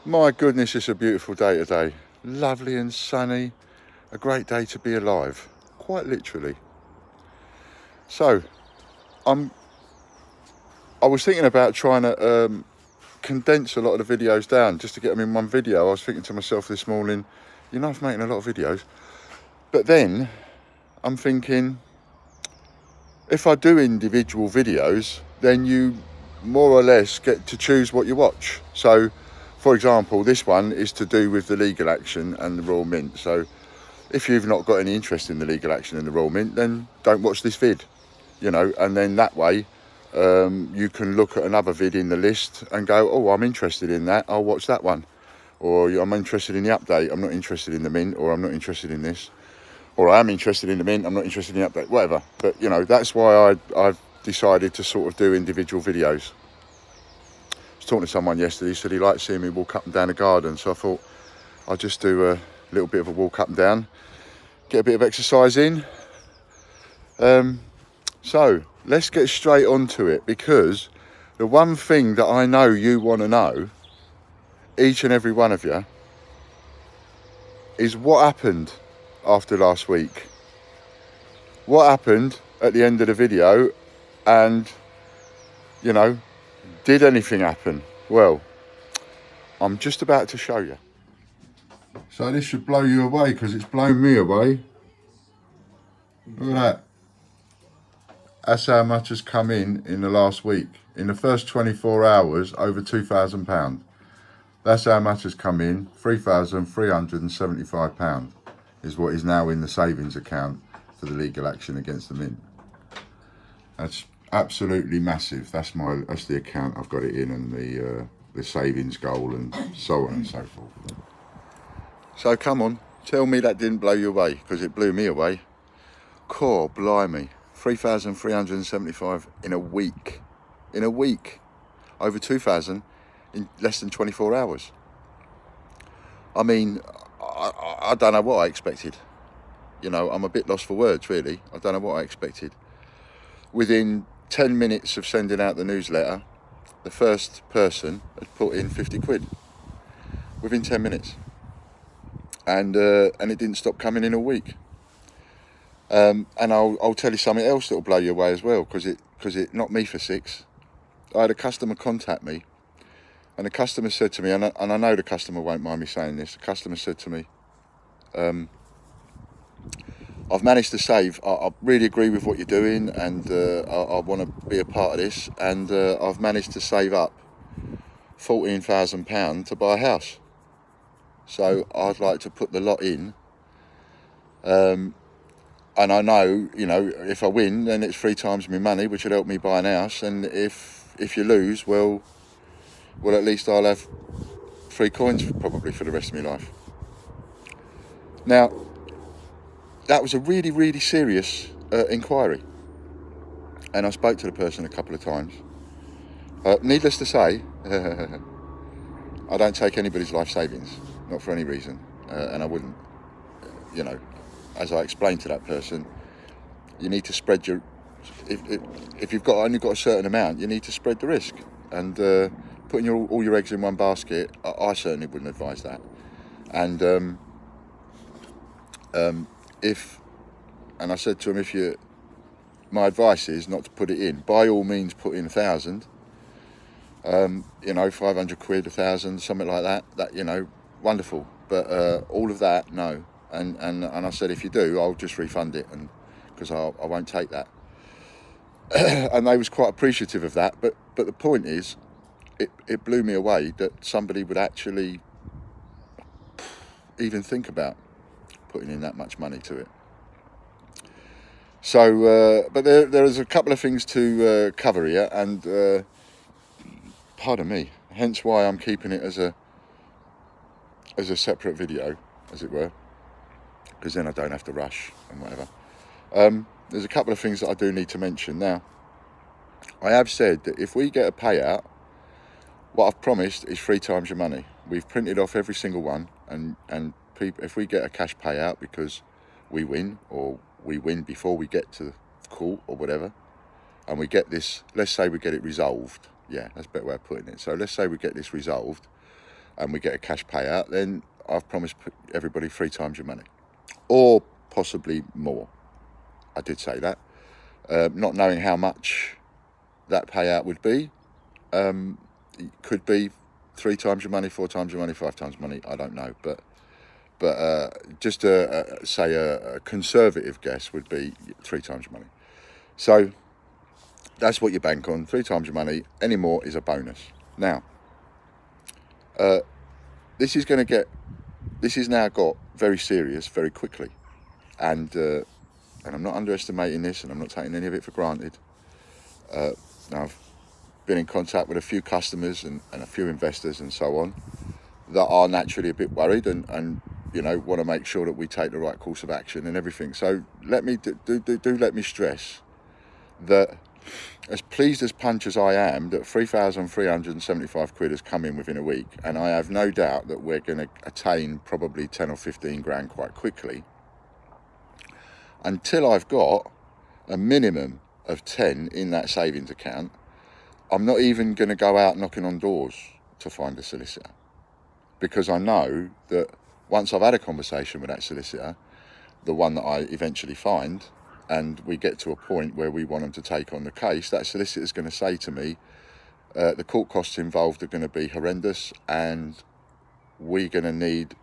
My goodness, it's a beautiful day today. Lovely and sunny. A great day to be alive, quite literally. So, I was thinking about trying to condense a lot of the videos down just to get them in one video. I was thinking to myself this morning, you know, I'm making a lot of videos. But then I'm thinking, if I do individual videos, then you more or less get to choose what you watch. So, for example, this one is to do with the legal action and the Royal Mint. So if you've not got any interest in the legal action and the Royal Mint, then don't watch this vid, you know, and then that way you can look at another vid in the list and go, oh, I'm interested in that, I'll watch that one. Or I'm interested in the update, I'm not interested in the Mint, or I'm not interested in this. Or I am interested in the Mint, I'm not interested in the update, whatever. But, you know, that's why I've decided to sort of do individual videos. I was talking to someone yesterday, he said he liked seeing me walk up and down the garden. So I thought I'll just do a little bit of a walk up and down, get a bit of exercise in. So let's get straight onto it, because the one thing that I know you want to know, each and every one of you, is what happened after last week. What happened at the end of the video, and, you know, did anything happen? Well, I'm just about to show you. So this should blow you away, because it's blown me away. Look at that. That's how much has come in the last week. In the first 24 hours, over £2,000. That's how much has come in. £3,375 is what is now in the savings account for the legal action against the Mint. That's absolutely massive. That's the account I've got it in, and the savings goal, and so on and so forth. So come on, tell me that didn't blow you away, because it blew me away. Core, blimey, 3,375 in a week. In a week, over 2,000 in less than 24 hours. I mean, I don't know what I expected. You know, I'm a bit lost for words, really. I don't know what I expected. Within 10 minutes of sending out the newsletter, the first person had put in 50 quid. Within 10 minutes. And it didn't stop coming in a week. And I'll tell you something else that'll blow you away as well, because it knocked me for six. I had a customer contact me, and the customer said to me, and I know the customer won't mind me saying this, the customer said to me, I've managed to save, I really agree with what you're doing, and I want to be a part of this, and I've managed to save up £14,000 to buy a house. So I'd like to put the lot in, and I know, you know, if I win, then it's 3 times my money, which would help me buy a house. And if you lose, well, at least I'll have 3 coins probably for the rest of my life. Now, that was a really, really serious inquiry, and I spoke to the person a couple of times. Needless to say, I don't take anybody's life savings, not for any reason, and I wouldn't, you know. As I explained to that person, you need to spread your, if you've only got a certain amount, you need to spread the risk. And putting all your eggs in one basket, I certainly wouldn't advise that. And and I said to him, my advice is not to put it in. By all means, put in 1,000. You know, 500 quid, 1,000, something like that. That, you know, wonderful. But all of that, no. And I said, if you do, I'll just refund it, and because I won't take that. And they was quite appreciative of that. But the point is, it blew me away that somebody would actually even think about putting in that much money to it. So, but there is a couple of things to cover here, and pardon me, hence why I'm keeping it as a separate video, as it were, because then I don't have to rush and whatever. There's a couple of things that I do need to mention. Now, I have said that if we get a payout, what I've promised is 3 times your money. We've printed off every single one, and people, if we get a cash payout because we win, or we win before we get to court or whatever, and we get this, let's say we get it resolved. Yeah, that's a better way of putting it. So let's say we get this resolved. and we get a cash payout, then I've promised everybody 3 times your money, or possibly more. I did say that, not knowing how much that payout would be. It could be 3 times your money, 4 times your money, 5 times money. I don't know, but just say a conservative guess would be 3 times your money. So that's what you bank on, 3 times your money. Any more is a bonus. Now, this is now got very serious very quickly, and I'm not underestimating this, and I'm not taking any of it for granted. Now, I've been in contact with a few customers and a few investors and so on that are naturally a bit worried and you know, want to make sure that we take the right course of action and everything. So let me let me stress that, as pleased as punch as I am that 3,375 quid has come in within a week, and I have no doubt that we're going to attain probably 10 or 15 grand quite quickly, until I've got a minimum of 10 in that savings account, I'm not even going to go out knocking on doors to find a solicitor, because I know that once I've had a conversation with that solicitor, the one that I eventually find, and we get to a point where we want them to take on the case, that solicitor's going to say to me, the court costs involved are going to be horrendous, and we're going to need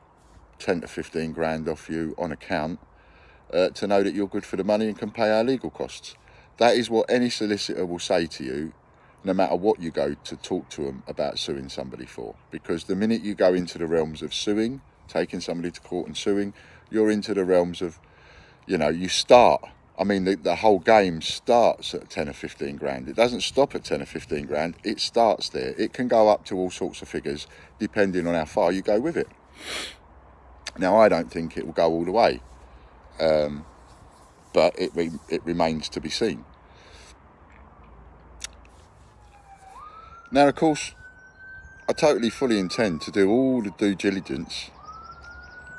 10 to 15 grand off you on account to know that you're good for the money and can pay our legal costs. That is what any solicitor will say to you, no matter what you go to talk to them about suing somebody for. Because the minute you go into the realms of suing, taking somebody to court and suing, you're into the realms of, you know, you start, I mean, the whole game starts at 10 or 15 grand. It doesn't stop at 10 or 15 grand, it starts there. It can go up to all sorts of figures, depending on how far you go with it. Now, I don't think it will go all the way, but it remains to be seen. Now, of course, I totally fully intend to do all the due diligence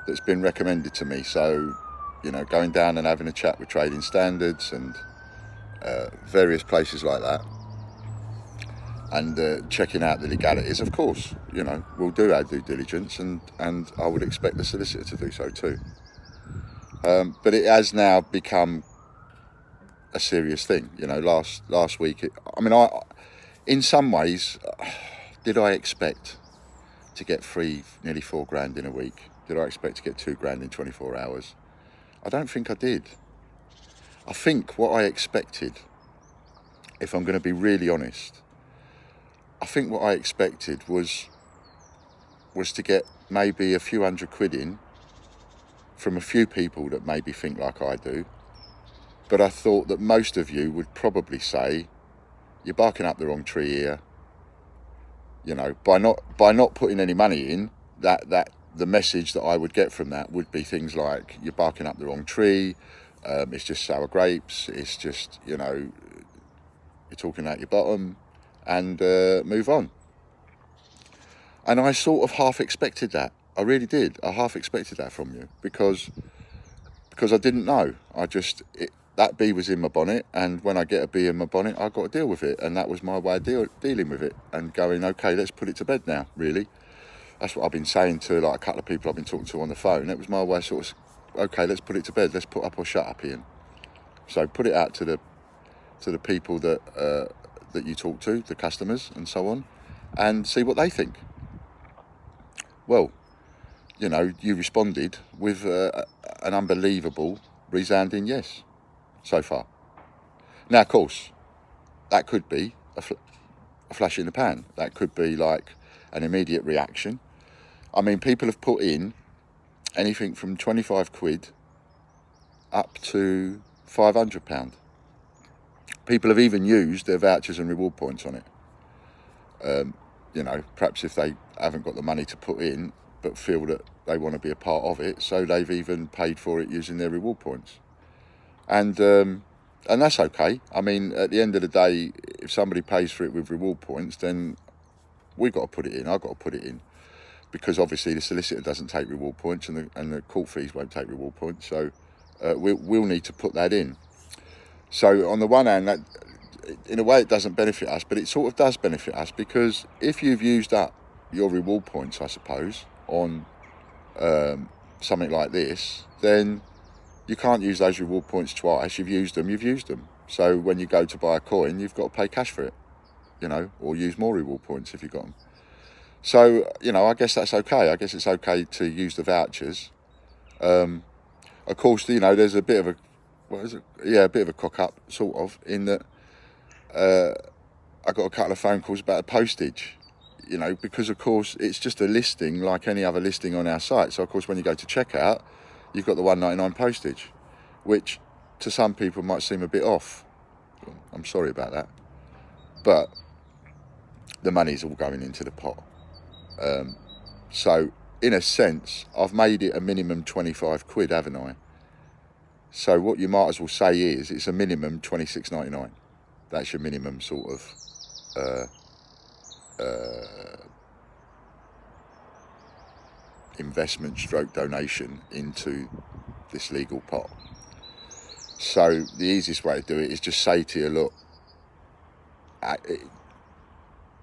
that's been recommended to me. So, you know, going down and having a chat with trading standards and various places like that, and checking out the legalities. Of course, you know, we'll do our due diligence, and I would expect the solicitor to do so too. But it has now become a serious thing. You know, last week, in some ways, did I expect to get nearly 4 grand in a week? Did I expect to get 2 grand in 24 hours? I don't think I did. I think what I expected, if I'm going to be really honest, I think what I expected was to get maybe a few hundred quid in from a few people that maybe think like I do. But I thought that most of you would probably say, you're barking up the wrong tree here. You know, by not putting any money in, that the message that I would get from that would be things like, you're barking up the wrong tree, it's just sour grapes, it's just, you know, you're talking out your bottom, and move on. And I sort of half expected that. I really did. I half expected that from you, because I didn't know. That bee was in my bonnet, and when I get a bee in my bonnet, I've got to deal with it. And that was my way of dealing with it, and going, okay, let's put it to bed now, really. That's what I've been saying to like a couple of people I've been talking to on the phone. It was my way sort of, okay, let's put it to bed. Let's put up or shut up, Ian. So put it out to the people that you talk to, the customers and so on, and see what they think. Well, you know, you responded with an unbelievable resounding yes so far. Now, of course, that could be a flash in the pan. That could be like an immediate reaction. I mean, people have put in anything from 25 quid up to £500. People have even used their vouchers and reward points on it. You know, perhaps if they haven't got the money to put in, but feel that they want to be a part of it, so they've even paid for it using their reward points. And that's okay. I mean, at the end of the day, if somebody pays for it with reward points, then we've got to put it in. I've got to put it in, because obviously the solicitor doesn't take reward points, and the court fees won't take reward points. So we'll need to put that in. So on the one hand, that in a way it doesn't benefit us, but it sort of does benefit us, because if you've used up your reward points, I suppose, on something like this, then you can't use those reward points twice. You've used them, you've used them. So when you go to buy a coin, you've got to pay cash for it, you know, or use more reward points if you've got them. So, you know, I guess that's okay. I guess it's okay to use the vouchers. Of course, you know, there's a bit of a, what is it? Yeah, a bit of a cock up, sort of, in that I got a couple of phone calls about the postage, you know, because of course it's just a listing like any other listing on our site. So of course when you go to checkout, you've got the £1.99 postage, which to some people might seem a bit off. I'm sorry about that, but the money's all going into the pot. So in a sense, I've made it a minimum 25 quid, haven't I? So what you might as well say is it's a minimum 26.99. That's your minimum sort of investment stroke donation into this legal pot. So the easiest way to do it is just say to you, look,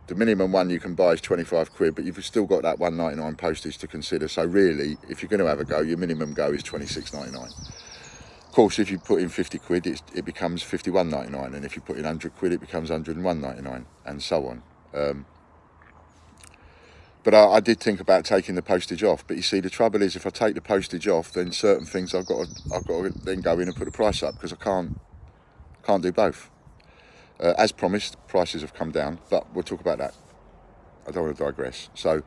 the minimum one you can buy is 25 quid, but you've still got that £1.99 postage to consider. So really, if you're going to have a go, your minimum go is 26.99. Of course, if you put in 50 quid, it becomes 51.99, and if you put in 100 quid, it becomes 101.99, and so on. But I did think about taking the postage off. But you see, the trouble is, if I take the postage off, then certain things I've got to then go in and put the price up, because I can't do both. As promised, prices have come down, but we'll talk about that. I don't want to digress. So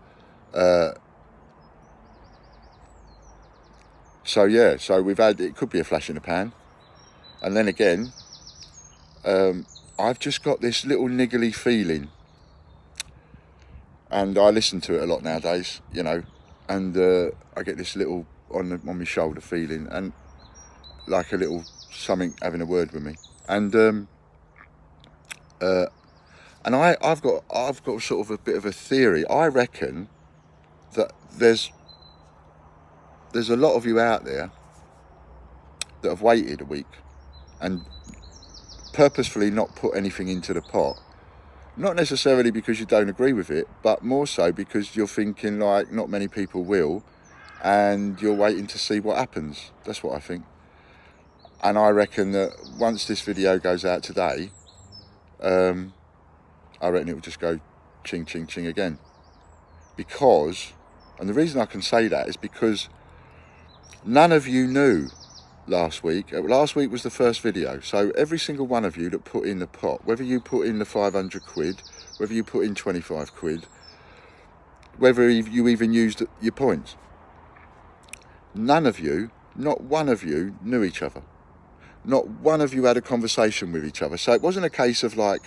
yeah, so we've had, it could be a flash in the pan. And then again, I've just got this little niggly feeling. And I listen to it a lot nowadays, you know, and I get this little on my shoulder feeling, and like a little something having a word with me. And I've got sort of a bit of a theory. I reckon that there's a lot of you out there that have waited a week and purposefully not put anything into the pot. Not necessarily because you don't agree with it, but more so because you're thinking like not many people will, and you're waiting to see what happens. That's what I think. And I reckon that once this video goes out today, I reckon it will just go ching, ching, ching again. Because, and the reason I can say that is because none of you knew last week. Last week was the first video, so every single one of you that put in the pot, whether you put in the 500 quid, whether you put in 25 quid, whether you even used your points, none of you, not one of you, knew each other. Not one of you had a conversation with each other. So it wasn't a case of like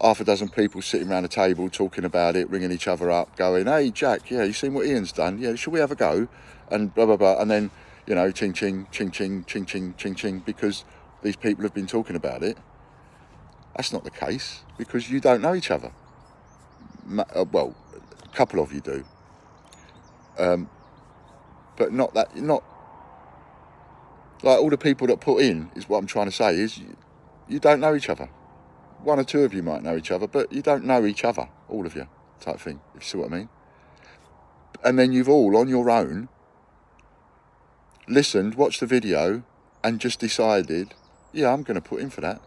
half a dozen people sitting around a table talking about it, ringing each other up, going, hey Jack, yeah, you seen what Ian's done? Yeah, should we have a go? And blah, blah, blah. And then, you know, ching, ching, ching, ching, ching, ching, ching, ching, because these people have been talking about it. That's not the case, because you don't know each other. Well, a couple of you do. But not like all the people that put in, is what I'm trying to say, is you don't know each other. One or two of you might know each other, but you don't know each other, all of you, type thing, if you see what I mean. And then you've all, on your own, listened, watched the video, and just decided, yeah, I'm going to put in for that.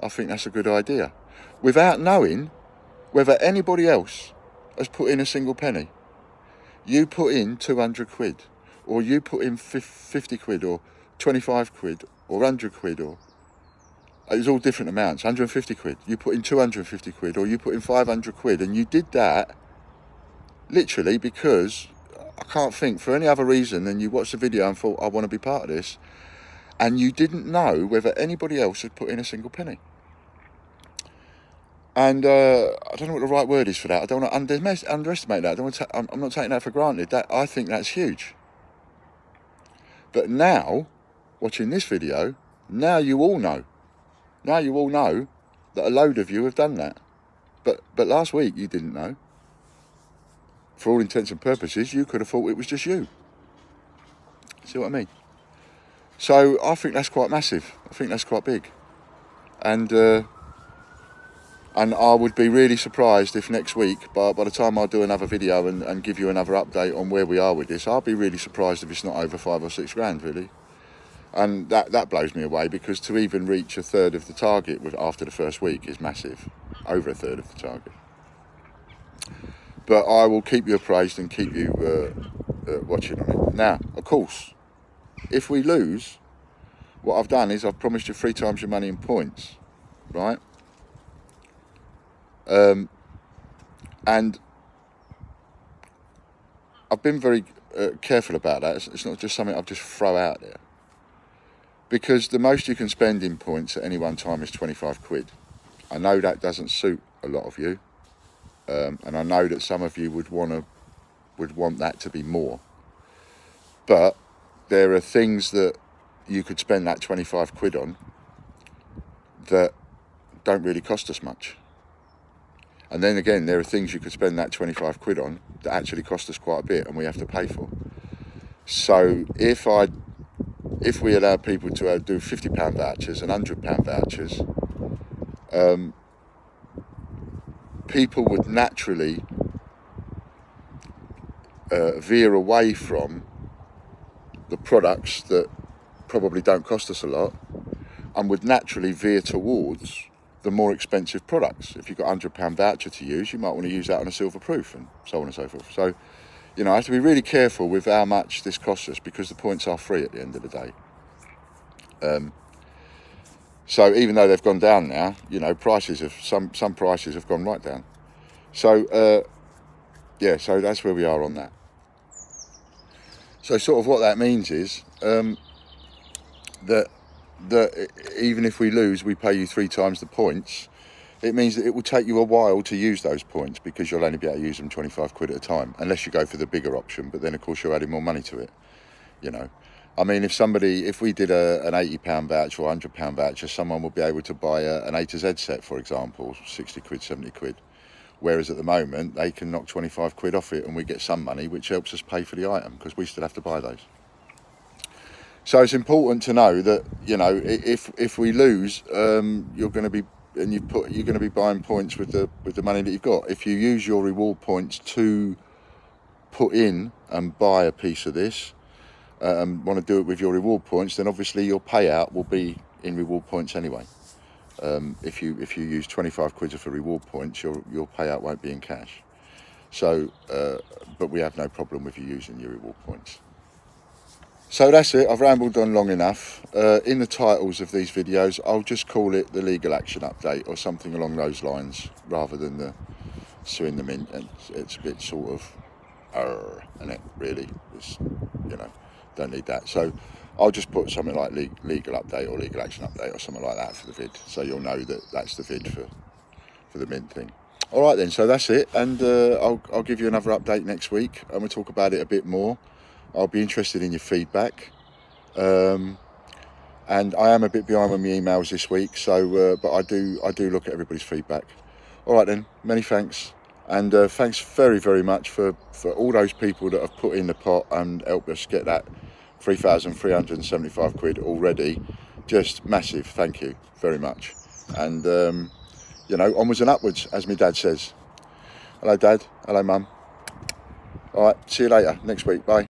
I think that's a good idea. Without knowing whether anybody else has put in a single penny. You put in 200 quid, or you put in 50 quid, or 25 quid, or 100 quid, or it was all different amounts, 150 quid. You put in 250 quid, or you put in 500 quid, and you did that literally because I can't think for any other reason than you watched the video and thought, I want to be part of this, and you didn't know whether anybody else had put in a single penny. And I don't know what the right word is for that. I don't want to underestimate that. I'm not taking that for granted. I think that's huge. But now, watching this video, now you all know. Now you all know that a load of you have done that. But last week you didn't know. For all intents and purposes, you could have thought it was just you. See what I mean? So I think that's quite massive. I think that's quite big. And And I would be really surprised if next week, by the time I do another video and give you another update on where we are with this, I'll be really surprised if it's not over 5 or 6 grand, really. And that blows me away, because to even reach a third of the target after the first week is massive. Over a third of the target. But I will keep you appraised and keep you watching on it. Now, of course, if we lose, what I've done is I've promised you 3 times your money in points, right? And I've been very careful about that. It's not just something I've just throw out there. Because the most you can spend in points at any one time is 25 quid. I know that doesn't suit a lot of you. And I know that some of you would want that to be more. But there are things that you could spend that 25 quid on that don't really cost us much. And then again, there are things you could spend that 25 quid on that actually cost us quite a bit and we have to pay for. So if we allow people to do £50 vouchers and £100 vouchers, people would naturally veer away from the products that probably don't cost us a lot, and would naturally veer towards the more expensive products. If you've got £100 voucher to use, you might want to use that on a silver proof, and so on and so forth. So, you know, I have to be really careful with how much this costs us, because the points are free at the end of the day. So even though they've gone down now, you know, prices have some prices have gone right down. So yeah, so that's where we are on that. So sort of what that means is that even if we lose, we pay you 3 times the points. It means that it will take you a while to use those points, because you'll only be able to use them 25 quid at a time, unless you go for the bigger option. But then of course you're adding more money to it, you know. I mean, if we did an £80 voucher or £100 voucher, someone would be able to buy an A to Z set, for example, 60 quid, 70 quid. Whereas at the moment, they can knock 25 quid off it and we get some money, which helps us pay for the item, because we still have to buy those. So it's important to know that, you know, if we lose, you're going to be, and you're going to be buying points with the money that you've got. If you use your reward points to put in and buy a piece of this, want to do it with your reward points, then obviously your payout will be in reward points anyway. If you use 25 quid for reward points, your payout won't be in cash. So, but we have no problem with you using your reward points. So that's it. I've rambled on long enough. In the titles of these videos, I'll just call it the legal action update or something along those lines, rather than the suing the mint. It's a bit sort of, isn't it? Really, it's, you know, don't need that. So I'll just put something like legal update or legal action update or something like that for the vid, so you'll know that that's the vid for the mint thing. All right then, so that's it, and I'll give you another update next week, and we'll talk about it a bit more. I'll be interested in your feedback, and I am a bit behind on my emails this week, so but I do look at everybody's feedback. All right then, many thanks, and thanks very much for all those people that have put in the pot and helped us get that 3,375 quid already. Just massive thank you very much, and you know, onwards and upwards, as my dad says. Hello Dad, hello Mum. All right, see you later next week, bye.